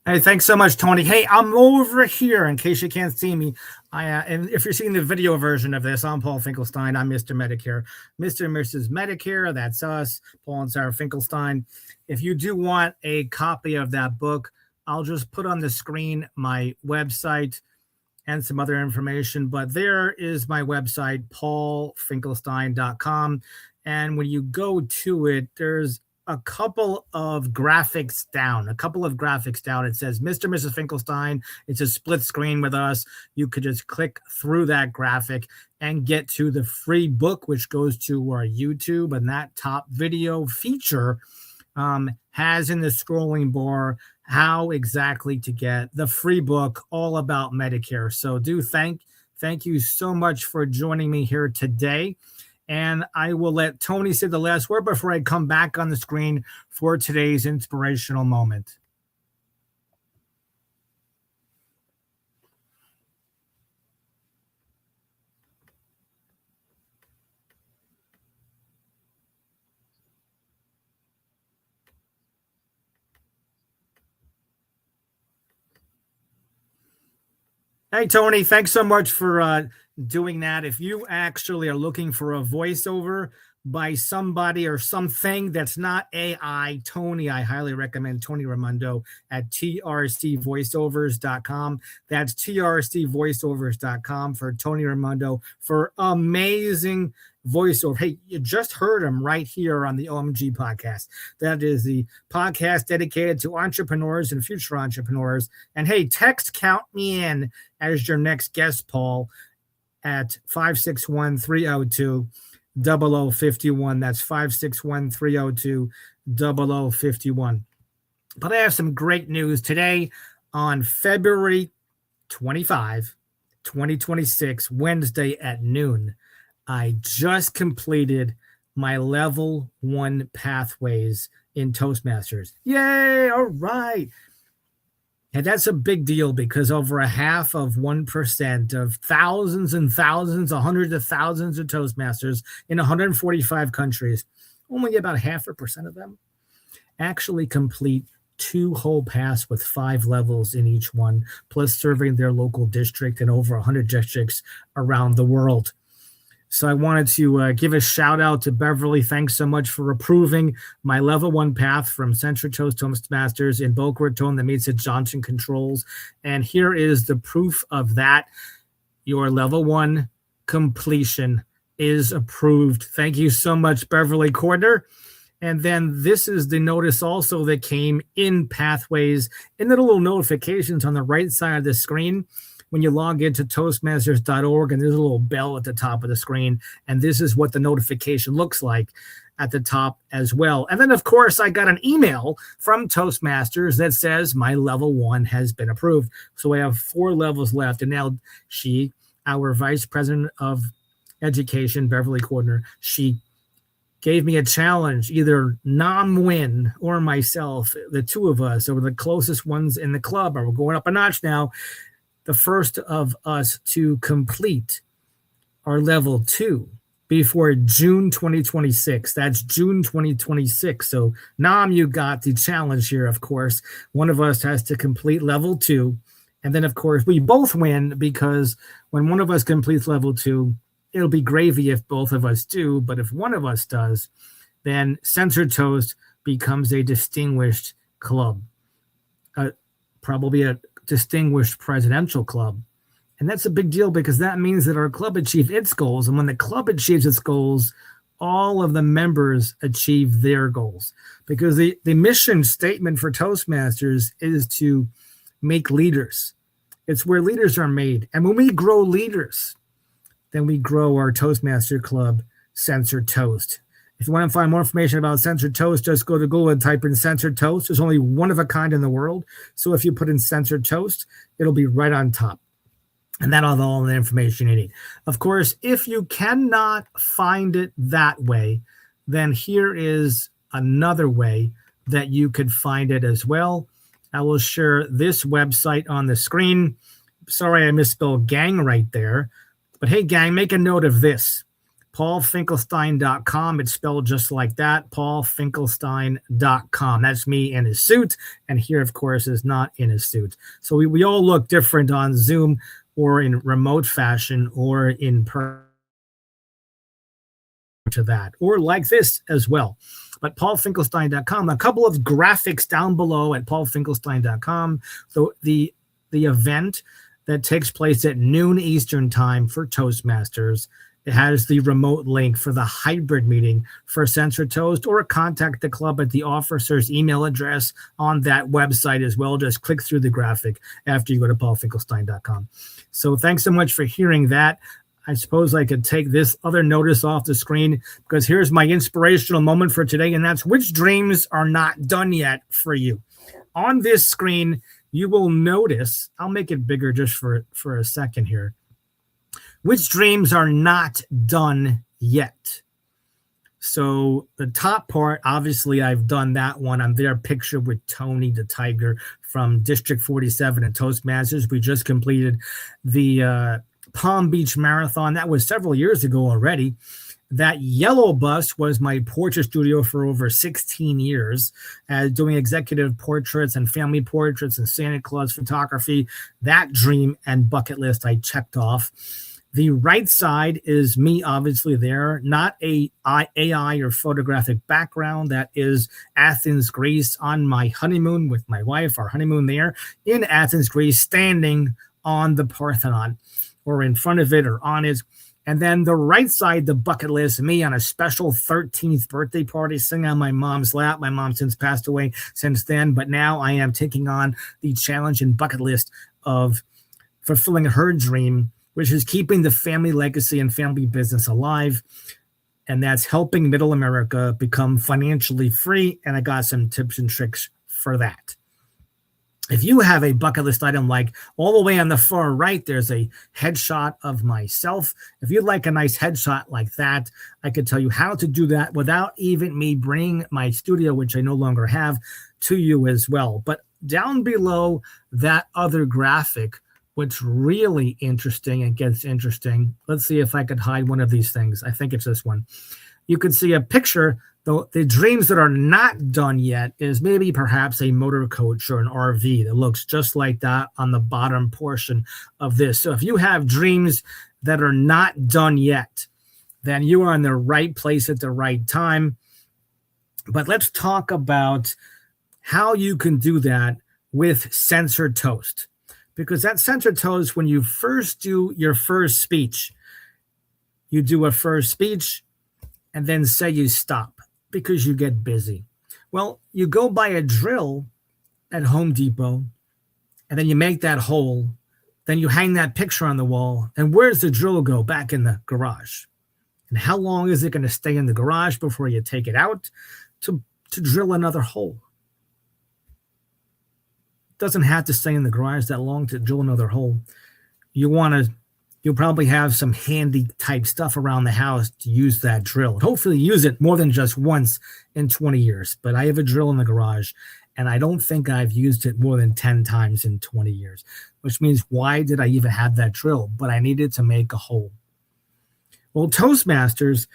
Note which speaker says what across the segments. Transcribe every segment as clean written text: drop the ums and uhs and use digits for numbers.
Speaker 1: Hey, thanks so much, Tony. Hey, I'm over here in case you can't see me. And if you're seeing the video version of this, I'm Paul Finkelstein. I'm Mr. Medicare, Mr. and Mrs. Medicare. That's us, Paul and Sarah Finkelstein. If you do want a copy of that book, I'll just put on the screen my website and some other information. But there is my website, paulfinkelstein.com. And when you go to it, there's a couple of graphics down. It says Mr. and Mrs. Finkelstein. It's a split screen with us. You could just click through that graphic and get to the free book, which goes to our YouTube. And that top video feature has in the scrolling bar how exactly to get the free book all about Medicare. So thank you so much for joining me here today. And I will let Tony say the last word before I come back on the screen for today's inspirational moment. Hey, Tony, thanks so much for doing that. If you actually are looking for a voiceover by somebody or something that's not AI, Tony, I highly recommend Tony Raimondo at trcvoiceovers.com. That's trcvoiceovers.com for Tony Raimondo for amazing voiceover. Hey, you just heard him right here on the OMG podcast. That is the podcast dedicated to entrepreneurs and future entrepreneurs. And hey, text count me in as your next guest, Paul, at 561-302-0051. That's 561-302-0051. But I have some great news today on February 25, 2026, Wednesday at noon. I just completed my level 1 pathways in Toastmasters. Yay! All right. And that's a big deal because over a half of 1% of thousands and thousands, hundreds of thousands of Toastmasters in 145 countries, only about 0.5% of them actually complete 2 whole paths with 5 levels in each one, plus serving their local district and over 100 districts around the world. So I wanted to give a shout out to Beverly. Thanks so much for approving my level 1 path from Central Toast Toastmasters in Boca Raton that meets at Johnson Controls. And here is the proof of that. Your level 1 completion is approved. Thank you so much, Beverly Cordner. And then this is the notice also that came in Pathways in the little notifications on the right side of the screen. When you log into Toastmasters.org, and there's a little bell at the top of the screen, and this is what the notification looks like at the top as well. And then, of course, I got an email from Toastmasters that says my level 1 has been approved. So I have 4 levels left. And now our Vice President of Education, Beverly Cordner, she gave me a challenge, either Nam win or myself, the two of us, or the closest ones in the club, and we're going up a notch now. The first of us to complete our level 2 before June 2026. That's June 2026. So, Nam, you got the challenge here, of course. One of us has to complete level 2. And then, of course, we both win because when one of us completes level 2, it'll be gravy if both of us do. But if one of us does, then Censored Toast becomes a distinguished club. Probably a distinguished presidential club. And that's a big deal because that means that our club achieved its goals. And when the club achieves its goals, all of the members achieve their goals. Because the mission statement for Toastmasters is to make leaders. It's where leaders are made. And when we grow leaders, then we grow our Toastmaster Club, Censored Toast. If you want to find more information about Censored Toast, just go to Google and type in Censored Toast. There's only one of a kind in the world. So if you put in Censored Toast, it'll be right on top. And that'll have all the information you need. Of course, if you cannot find it that way, then here is another way that you could find it as well. I will share this website on the screen. Sorry, I misspelled gang right there. But hey, gang, make a note of this. paulfinkelstein.com. It's spelled just like that, paulfinkelstein.com. That's me in a suit. And here, of course, is not in a suit. So we all look different on Zoom or in remote fashion or in person to that, or like this as well. But paulfinkelstein.com, a couple of graphics down below at paulfinkelstein.com. So the event that takes place at noon Eastern time for Toastmasters. It has the remote link for the hybrid meeting for Censored Toast, or contact the club at the officer's email address on that website as well. Just click through the graphic after you go to paulfinkelstein.com. So thanks so much for hearing that. I suppose I could take this other notice off the screen, because here's my inspirational moment for today, and that's which dreams are not done yet for you. On this screen, you will notice, I'll make it bigger just for a second here, which dreams are not done yet. So the top part, obviously I've done that one. I'm there pictured with Tony the Tiger from District 47 and Toastmasters. We just completed the Palm Beach Marathon. That was several years ago already. That yellow bus was my portrait studio for over 16 years, doing executive portraits and family portraits and Santa Claus photography. That dream and bucket list I checked off. The right side is me, obviously there, not a AI or photographic background. That is Athens, Greece, on my honeymoon with my wife, our honeymoon there in Athens, Greece, standing on the Parthenon or in front of it or on it. And then the right side, the bucket list, me on a special 13th birthday party, sitting on my mom's lap. My mom since passed away since then, but now I am taking on the challenge and bucket list of fulfilling her dream, which is keeping the family legacy and family business alive. And that's helping Middle America become financially free. And I got some tips and tricks for that. If you have a bucket list item, like all the way on the far right, there's a headshot of myself. If you'd like a nice headshot like that, I could tell you how to do that without even me bringing my studio, which I no longer have, to you as well. But down below that other graphic, what's really interesting, and gets interesting, let's see if I could hide one of these things. I think it's this one. You could see a picture. The dreams that are not done yet is maybe perhaps a motor coach or an RV that looks just like that on the bottom portion of this. So if you have dreams that are not done yet, then you are in the right place at the right time. But let's talk about how you can do that with Censored Toast. Because that Censored Toast, when you first do your first speech, you do a first speech and then say you stop because you get busy. Well, you go buy a drill at Home Depot, and then you make that hole. Then you hang that picture on the wall. And where's the drill go? Back in the garage. And how long is it going to stay in the garage before you take it out to drill another hole? It doesn't have to stay in the garage that long to drill another hole. You'll probably have some handy type stuff around the house to use that drill. Hopefully use it more than just once in 20 years. But I have a drill in the garage, and I don't think I've used it more than 10 times in 20 years, which means why did I even have that drill? But I needed to make a hole. Well, Toastmasters,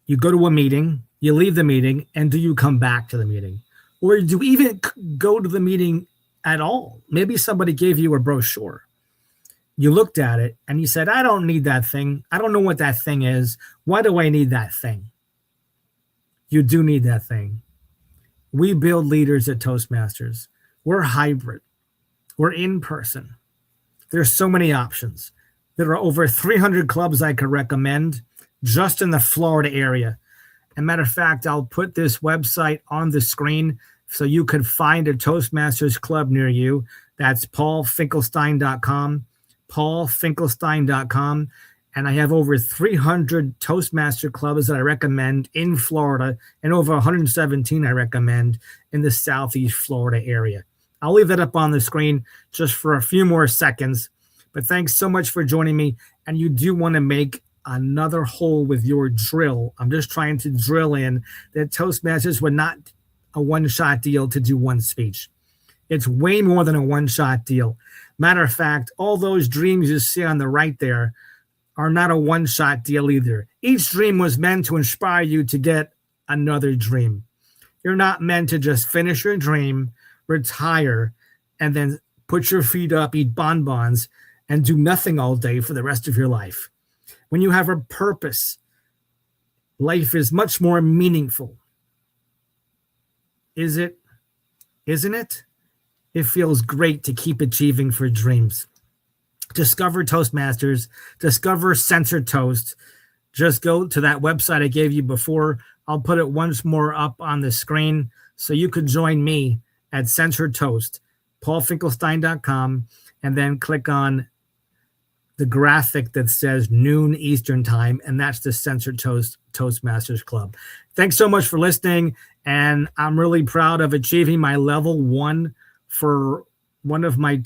Speaker 1: you go to a meeting, you leave the meeting, and do you come back to the meeting? Or do you even go to the meeting at all? Maybe somebody gave you a brochure. You looked at it and you said, I don't need that thing. I don't know what that thing is. Why do I need that thing? You do need that thing. We build leaders at Toastmasters. We're hybrid. We're in person. There's so many options. There are over 300 clubs I could recommend just in the Florida area. As a matter of fact, I'll put this website on the screen so you could find a Toastmasters club near you. That's paulfinkelstein.com. paulfinkelstein.com, and I have over 300 Toastmaster clubs that I recommend in Florida, and over 117 I recommend in the Southeast Florida area. I'll leave that up on the screen just for a few more seconds, but thanks so much for joining me. And you do want to make another hole with your drill. I'm just trying to drill in that Toastmasters were not a one-shot deal to do one speech. It's way more than a one-shot deal. Matter of fact, all those dreams you see on the right there, are not a one-shot deal either. Each dream was meant to inspire you to get another dream. You're not meant to just finish your dream, retire, and then put your feet up, eat bonbons, and do nothing all day for the rest of your life. When you have a purpose, life is much more meaningful. Is it? Isn't it? It feels great to keep achieving for dreams. Discover Toastmasters, discover Censored Toast. Just go to that website I gave you before. I'll put it once more up on the screen so you could join me at Censored Toast, paulfinkelstein.com, and then click on the graphic that says noon Eastern time, and that's the Censored Toast Toastmasters Club. Thanks so much for listening, and I'm really proud of achieving my level 1 for one of my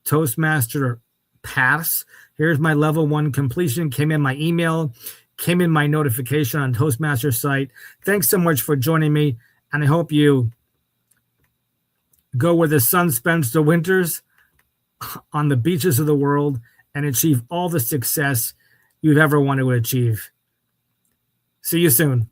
Speaker 1: Toastmaster paths. Here's my level 1 completion. Came in my email, came in my notification on Toastmaster site. Thanks so much for joining me, and I hope you go where the sun spends the winters on the beaches of the world and achieve all the success you'd ever want to achieve. See you soon.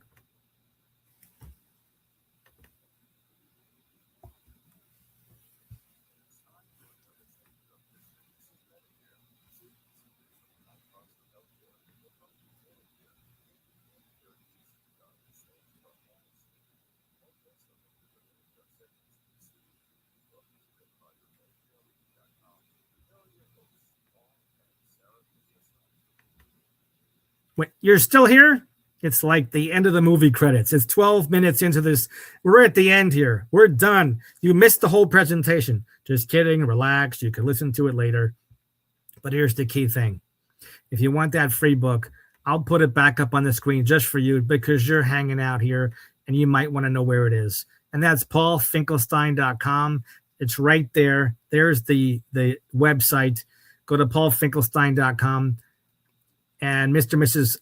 Speaker 1: Wait, you're still here? It's like the end of the movie credits. It's 12 minutes into this. We're at the end here. We're done. You missed the whole presentation. Just kidding. Relax. You can listen to it later. But here's the key thing. If you want that free book, I'll put it back up on the screen just for you because you're hanging out here and you might want to know where it is. And that's paulfinkelstein.com. It's right there. There's the website. Go to paulfinkelstein.com. And Mr. and Mrs.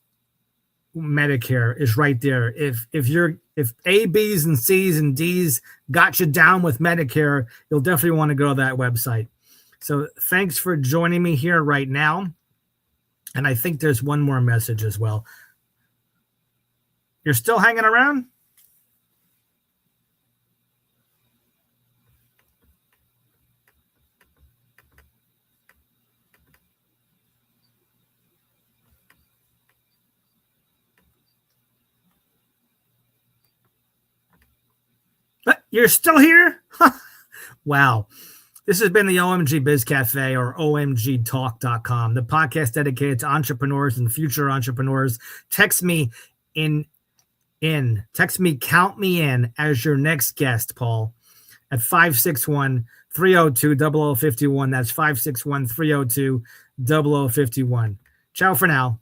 Speaker 1: Medicare is right there. If A, B's, and C's and D's got you down with Medicare, you'll definitely want to go to that website. So thanks for joining me here right now. And I think there's one more message as well. You're still hanging around? You're still here? Wow. This has been the OMG Biz Cafe or omgtalk.com, the podcast dedicated to entrepreneurs and future entrepreneurs. Text me count me in as your next guest, Paul, at 561-302-0051. That's 561-302-0051. Ciao for now.